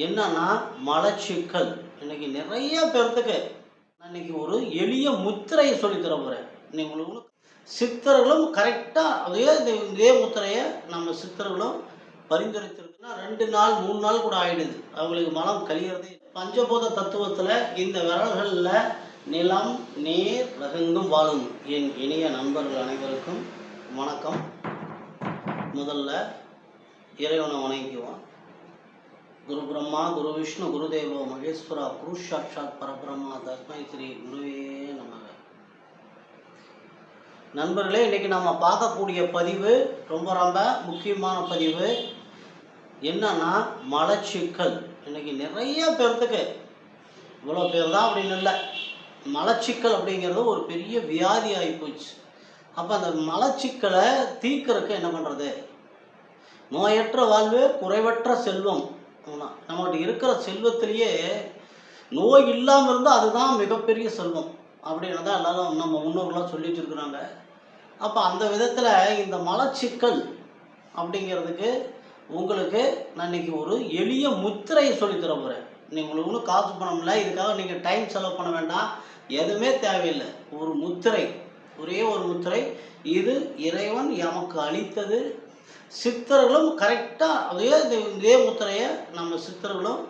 என்னன்னா மலச்சிக்கல். இன்னைக்கு நிறைய பேர்த்துக்கு நான் இன்னைக்கு ஒரு எளிய முத்திரையை சொல்லி தர போறேன். இன்னைக்கு உங்களுக்கு சித்தர்களும் கரெக்டா இதே முத்திரையை நம்ம சித்தர்களும் பரிந்துரைத்திருக்குன்னா 2 நாள் 3 நாள் கூட ஆயிடுது. அவங்களுக்கு மலம் கழியறதே. பஞ்சபூத தத்துவத்துல இந்த விரல்கள்ல நிலம், நீர், ரகங்கும் வாழும் என் இனிய நண்பர்கள் அனைவருக்கும் வணக்கம். முதல்ல இறைவனை வணங்குவோம். குரு பிரம்மா, குரு விஷ்ணு, குரு தேவோ மகேஸ்வரா, குரு சாட்சாத் பரபிரம்மா, தஸ்மை ஸ்ரீ குருவே நமக. நண்பர்களே, இன்னைக்கு நம்ம பார்க்கக்கூடிய பதிவு ரொம்ப ரொம்ப முக்கியமான பதிவு. என்னன்னா மலச்சிக்கல். இன்னைக்கு நிறைய பேர்த்துக்கு, இவ்வளோ பேர் தான் அப்படின்னு இல்லை, மலச்சிக்கல் அப்படிங்கிறது ஒரு பெரிய வியாதி ஆகி போச்சு. அப்போ அந்த மலச்சிக்கலை தீர்க்கறதுக்கு என்ன பண்ணுறது? நோயற்ற வாழ்வு குறைவற்ற செல்வம். நம்மகிட்ட இருக்கிற செல்வத்திலேயே நோய் இல்லாமல் இருந்தால் அதுதான் மிகப்பெரிய செல்வம் அப்படின்னு தான் எல்லாரும் நம்ம முன்னோர்களாக சொல்லி வச்சுருக்குறாங்க. அப்போ அந்த விதத்தில் இந்த மலச்சிக்கல் அப்படிங்கிறதுக்கு உங்களுக்கு நான் இன்றைக்கி ஒரு எளிய முத்திரையை சொல்லித்தர போகிறேன். நீங்கள் உங்களுக்கு ஒன்றும் காசு பணம் இல்லை, இதுக்காக நீங்கள் டைம் செலவு பண்ண வேண்டாம், எதுவுமே தேவையில்லை. ஒரு முத்திரை, ஒரே ஒரு முத்திரை. இது இறைவன் எமக்கு அளித்தது. சித்தர்களும் கரெக்டாக இதே முத்திரையை நம்ம சித்தர்களும்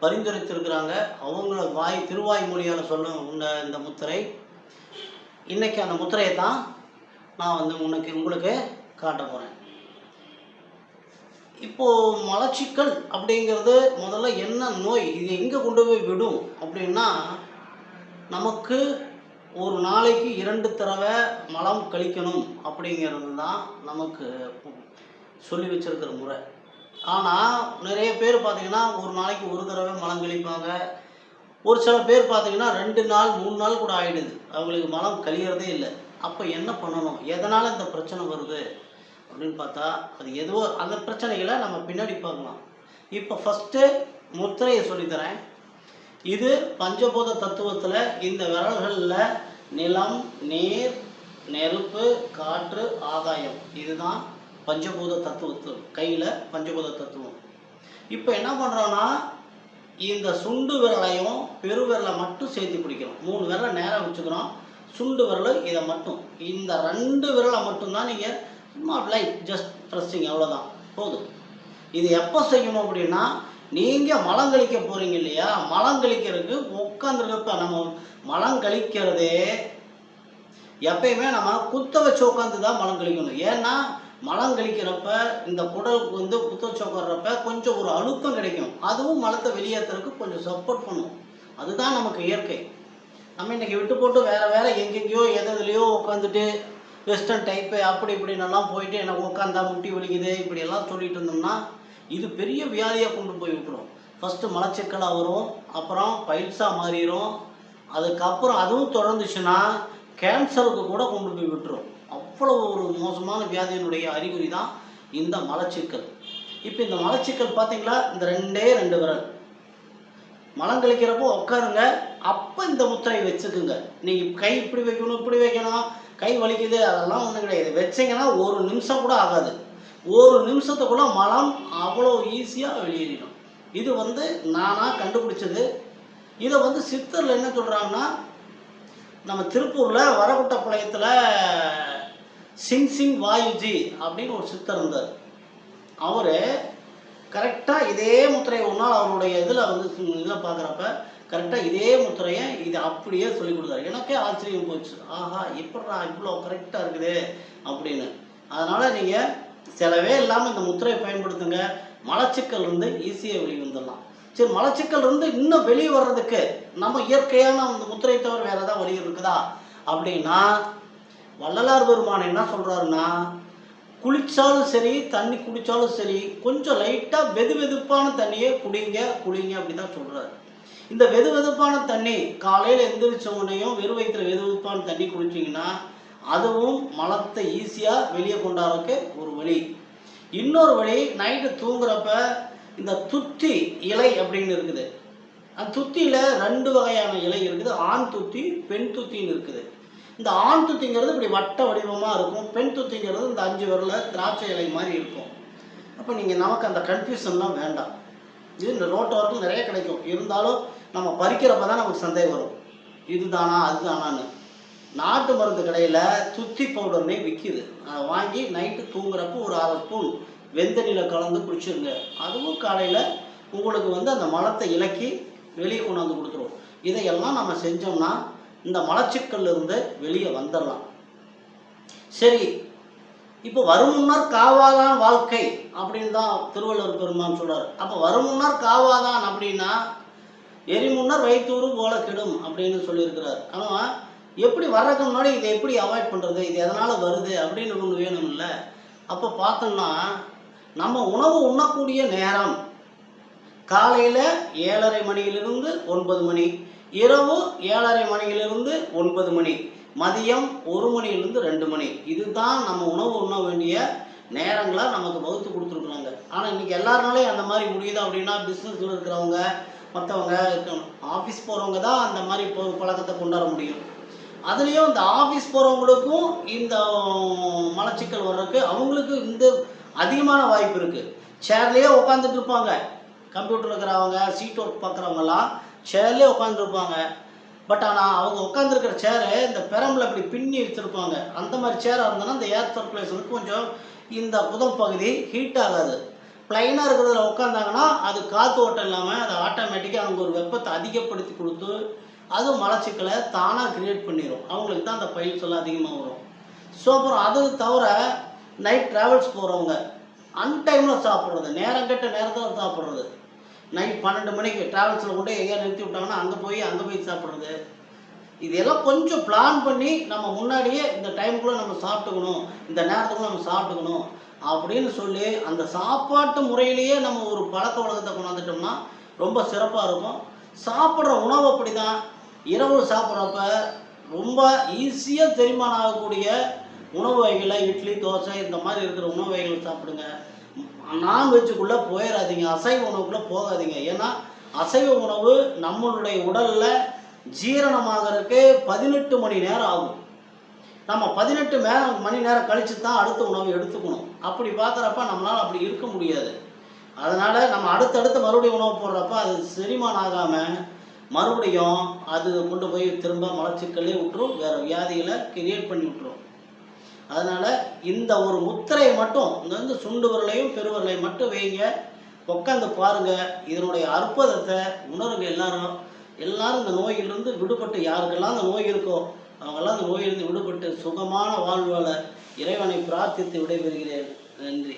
பரிந்துரைத்திருக்கிறாங்க. அவங்கள திருவாய் மொழியால் சொல்ல இந்த முத்திரை. இன்னைக்கு அந்த முத்திரையை தான் நான் உங்களுக்கு காட்ட போகிறேன். இப்போது மலச்சிக்கல் அப்படிங்கிறது முதல்ல என்ன நோய், இது எங்கே கொண்டு போய் விடும் அப்படின்னா, நமக்கு ஒரு நாளைக்கு 2 தடவை மலம் கழிக்கணும் அப்படிங்கிறது தான் நமக்கு சொல்லி வச்சிருக்கிற முறை. ஆனால் நிறைய பேர் பார்த்திங்கன்னா ஒரு நாளைக்கு ஒரு தடவை மலம் கழிப்பாங்க. ஒரு சில பேர் பார்த்திங்கன்னா 2 நாள் 3 நாள் கூட ஆகிடுது, அவங்களுக்கு மலம் கழியறதே இல்லை. அப்போ என்ன பண்ணணும், எதனால் இந்த பிரச்சனை வருது அப்படின்னு பார்த்தா, அது எதுவோ அந்த பிரச்சனைகளை நம்ம பின்னாடி பார்க்கலாம். இப்போ ஃபஸ்ட்டு முத்திரையை சொல்லித்தரேன். இது பஞ்சபூத தத்துவத்தில் இந்த விரல்களில் நிலம், நீர், நெருப்பு, காற்று, ஆகாயம், இதுதான் பஞ்சபூத தத்துவத்தில் கையில் பஞ்சபூத தத்துவம். இப்போ என்ன பண்ணுறோன்னா, இந்த சுண்டு விரலையும் பெருவிரலை மட்டும் சேர்த்து பிடிக்கிறோம். 3 விரலை நேராக வச்சுக்கிறோம். சுண்டு விரல் இதை மட்டும், இந்த 2 விரலை மட்டும்தான் நீங்கள் சும்மா லைட் ஜஸ்ட் ப்ரெஸ்ஸிங், அவ்வளோதான் போதும். இது எப்போ செய்யணும் அப்படின்னா, நீங்கள் மலம் கழிக்க போகிறீங்க இல்லையா, மலம் கழிக்கிறதுக்கு உட்காந்துருக்கப்ப. நம்ம மலம் கழிக்கிறதே எப்பயுமே நம்ம குத்த வச்சு உட்காந்து தான் மலம் கழிக்கணும். ஏன்னா மலம் கழிக்கிறப்ப இந்த குடலுக்கு குத்த வச்சு உட்கார்றப்ப கொஞ்சம் ஒரு அழுத்தம் கிடைக்கும். அதுவும் மலத்தை வெளியேற்றுறதுக்கு கொஞ்சம் சப்போர்ட் பண்ணும். அதுதான் நமக்கு இயற்கை. நம்ம இன்றைக்கி விட்டு போட்டு வேறு எங்கெங்கேயோ எதுலையோ உட்காந்துட்டு வெஸ்டர்ன் டைப்பு அப்படி இப்படின்னெல்லாம் போயிட்டு எனக்கு உட்காந்தா முட்டி வலிக்குது இப்படியெல்லாம் சொல்லிட்டு இருந்தோம்னா இது பெரிய வியாதியாக கொண்டு போய் விட்டுரும். ஃபஸ்ட்டு மலச்சிக்கலாக வரும், அப்புறம் பைல்ஸாக மாறிடும், அதுக்கப்புறம் அதுவும் தொடர்ந்துச்சுன்னா கேன்சருக்கு கூட கொண்டு போய் விட்டுரும். அவ்வளோ ஒரு மோசமான வியாதியினுடைய அறிகுறி தான் இந்த மலச்சிக்கல். இப்போ இந்த மலச்சிக்கல் பார்த்தீங்களா, இந்த 2 விரல் மலம் கழிக்கிறப்போ உட்காருங்க. அப்போ இந்த முத்திரை வச்சுக்குங்க. நீங்கள் கை இப்படி வைக்கணும், இப்படி வைக்கணும், கை வலிக்குது, அதெல்லாம் ஒன்றும் கிடையாது. வச்சிங்கன்னா 1 நிமிஷம் கூட ஆகாது. 1 நிமிஷத்துக்குள்ள மலம் அவ்வளோ ஈஸியாக வெளியேறிடும். இது நானாக கண்டுபிடிச்சது. இதை சித்தரில் என்ன சொல்கிறாங்கன்னா, நம்ம திருப்பூரில் வரகுட்டப்பாளையத்தில் சிங் வாயுஜி அப்படின்னு ஒரு சித்தர் இருந்தார். அவர் கரெக்டாக இதே முத்திரையை ஒரு நாள் அவருடைய இதில் பார்க்குறப்ப கரெக்டாக இதே முத்திரையை இது அப்படியே சொல்லி கொடுத்தாரு. எனக்கே ஆச்சரியம் போச்சு, ஆஹா எப்படா இவ்வளோ கரெக்டாக இருக்குது அப்படின்னு. அதனால் நீங்கள் செலவே இல்லாமல் இந்த முத்திரையை பயன்படுத்துங்க. மலச்சிக்கல் ஈஸியாக வெளியே வந்துடலாம். சரி, மலச்சிக்கல் இன்னும் வெளியே வர்றதுக்கு நம்ம இயற்கையான அந்த முத்திரை தவிர வேறு ஏதாவது வழி இருக்குதா அப்படின்னா, வள்ளலார் பெருமான் என்ன சொல்கிறாருன்னா, குளித்தாலும் சரி தண்ணி குடித்தாலும் சரி கொஞ்சம் லைட்டாக வெதுவெதுப்பான தண்ணியே குடிங்க அப்படி தான் சொல்கிறாரு. இந்த வெதுவெதுப்பான தண்ணி காலையில் எந்திரிச்ச உடனேயும் வெறும் வயிற்றுல வெதுவெதுப்பான தண்ணி குடிச்சிங்கன்னா அதுவும் மலத்தை ஈஸியாக வெளியே கொண்டாடுறதுக்கு ஒரு வழி. இன்னொரு வழி, நைட்டு தூங்குறப்ப இந்த துத்தி இலை அப்படின்னு இருக்குது. அந்த துத்தியில் 2 வகையான இலை இருக்குது. ஆண் துத்தி, பெண் துத்தின்னு இருக்குது. இந்த ஆண் துத்திங்கிறது இப்படி வட்ட வடிவமாக இருக்கும். பெண் துத்திங்கிறது இந்த 5 விரல திராட்சை இலை மாதிரி இருக்கும். அப்போ நீங்கள் நமக்கு அந்த கன்ஃபியூஷன்லாம் வேண்டாம். இது இந்த ரோட்டு வரைக்கும் நிறைய கிடைக்கும். இருந்தாலும் நம்ம பறிக்கிறப்ப தான் நமக்கு சந்தேகம் வரும், இதுதானா அதுதானான்னு. நாட்டு மருந்து கடையில் துத்தி பவுடர்னே விற்கிது. அதை வாங்கி நைட்டு தூங்குறப்போ ஒரு 1/2 ஸ்பூன் வெந்தண்ணியில் கலந்து குடிச்சிருங்க. அதுவும் காலையில் உங்களுக்கு அந்த மலத்தை இலக்கி வெளியே கொண்டாந்து கொடுத்துரும். இதையெல்லாம் நம்ம செஞ்சோம்னா இந்த மலச்சிக்கல்லிருந்து வெளியே வந்துடலாம். சரி, இப்போ வருமுன்னர் காவாதான் வாழ்க்கை அப்படின்னு தான் திருவள்ளுவர் பெருமான் சொல்றார். அப்போ வருமுன்னர் காவாதான் அப்படின்னா எரிமுன்னர் வைத்தூறு போல கெடும் அப்படின்னு சொல்லியிருக்கிறார். ஆனால் எப்படி வர்றதுக்கு முன்னாடி இதை எப்படி அவாய்ட் பண்ணுறது, இது எதனால் வருது அப்படின்னு ஒன்று வேணும்ல. அப்போ பார்த்தோம்னா நம்ம உணவு உண்ணக்கூடிய நேரம் காலையில் 7:30 மணியிலிருந்து 9 மணி, இரவு 7:30 மணியிலிருந்து 9 மணி, மதியம் 1 மணியிலிருந்து 2 மணி. இதுதான் நம்ம உணவு உண்ண வேண்டிய நேரங்களை நமக்கு வகுத்து கொடுத்துருக்குறாங்க. ஆனால் இன்றைக்கி எல்லாருனாலையும் அந்த மாதிரி முடியுது அப்படின்னா பிஸ்னஸில் இருக்கிறவங்க மற்றவங்க ஆஃபீஸ் போகிறவங்க தான் அந்த மாதிரி பழக்கத்தை கொண்டாட முடியும். அதுலேயும் இந்த ஆஃபீஸ் போகிறவங்களுக்கும் இந்த மலச்சிக்கல் வர்றதுக்கு அவங்களுக்கு இந்த அதிகமான வாய்ப்பு இருக்குது. சேர்லேயே உட்காந்துட்டு இருப்பாங்க. கம்ப்யூட்டர் இருக்கிறவங்க, சீட் ஒர்க் பார்க்குறவங்கலாம் சேர்லேயே உட்காந்துருப்பாங்க. பட் ஆனால் அவங்க உட்காந்துருக்கிற சேரு இந்த பெரம்பில் இப்படி பின்னி வச்சுருப்பாங்க. அந்த மாதிரி சேராக இருந்ததுன்னா இந்த ஏர் சர்க்குலேஷனுக்கு கொஞ்சம் இந்த புதல் பகுதி ஹீட் ஆகாது. ப்ளைனாக இருக்கிறதுல உட்காந்தாங்கன்னா அது காற்று ஓட்டம் இல்லாமல் அது ஆட்டோமேட்டிக்காக அவங்க ஒரு வெப்பத்தை அதிகப்படுத்தி கொடுத்து அது மலச்சிக்கலை தானாக க்ரியேட் பண்ணிடும். அவங்களுக்கு தான் அந்த பைல்ஸ் எல்லாம் அதிகமாக வரும். ஸோ அப்புறம் அது தவிர நைட் ட்ராவல்ஸ் போகிறவங்க அன்டைமில் சாப்பிட்றது, நேரம் கெட்ட நேரத்தில் சாப்பிட்றது, நைட் 12 மணிக்கு ட்ராவல்ஸில் கொண்டு எங்கேயா நிறுத்தி விட்டாங்கன்னா அங்கே போய் சாப்பிட்றது, இதெல்லாம் கொஞ்சம் பிளான் பண்ணி நம்ம முன்னாடியே இந்த டைமுக்குள்ளே நம்ம சாப்பிட்டுக்கணும், இந்த நேரத்துக்குள்ளே நம்ம சாப்பிட்டுக்கணும் அப்படின்னு சொல்லி அந்த சாப்பாட்டு முறையிலேயே நம்ம ஒரு பழக்க வழக்கத்தை கொண்டாந்துட்டோம்னா ரொம்ப சிறப்பாக இருக்கும். சாப்பிட்ற உணவு அப்படி தான். இரவு சாப்பிட்றப்ப ரொம்ப ஈஸியாக செரிமானம் ஆகக்கூடிய உணவு வகைகளை இட்லி, தோசை இந்த மாதிரி இருக்கிற உணவு வகைகளை சாப்பிடுங்க. நான்வெஜ்ஜுக்குள்ளே போயிடாதீங்க, அசைவ உணவுக்குள்ளே போகாதீங்க. ஏன்னா அசைவ உணவு நம்மளுடைய உடலில் ஜீரணமாகறதுக்கு 18 மணி நேரம் ஆகும். நம்ம 18 மணி நேரம் கழித்து தான் அடுத்த உணவு எடுத்துக்கணும். அப்படி பார்க்குறப்ப நம்மளால் அப்படி இருக்க முடியாது. அதனால் நம்ம அடுத்தடுத்து மறுபடியும் உணவு போடுறப்ப அது செரிமானம் ஆகாமல் மறுபடியும் அது கொண்டு போய் திரும்ப மலச்சிக்கல்லே விட்டுரும், வேறு வியாதிகளை கிரியேட் பண்ணி விட்டுரும். அதனால் இந்த ஒரு முத்திரையை மட்டும் இந்த சுண்டு விரலையும் பெருவிரலையும் மட்டும் வைங்க, உட்காந்து பாருங்கள். இதனுடைய அற்புதத்தை உணருங்க. எல்லாரும் இந்த நோயிலிருந்து விடுபட்டு, யாருக்கெல்லாம் அந்த நோய் இருக்கோ அவங்கெல்லாம் அந்த நோயிலிருந்து விடுபட்டு சுகமான வாழ்வாள இறைவனை பிரார்த்தித்து விடைபெறுகிறேன். நன்றி.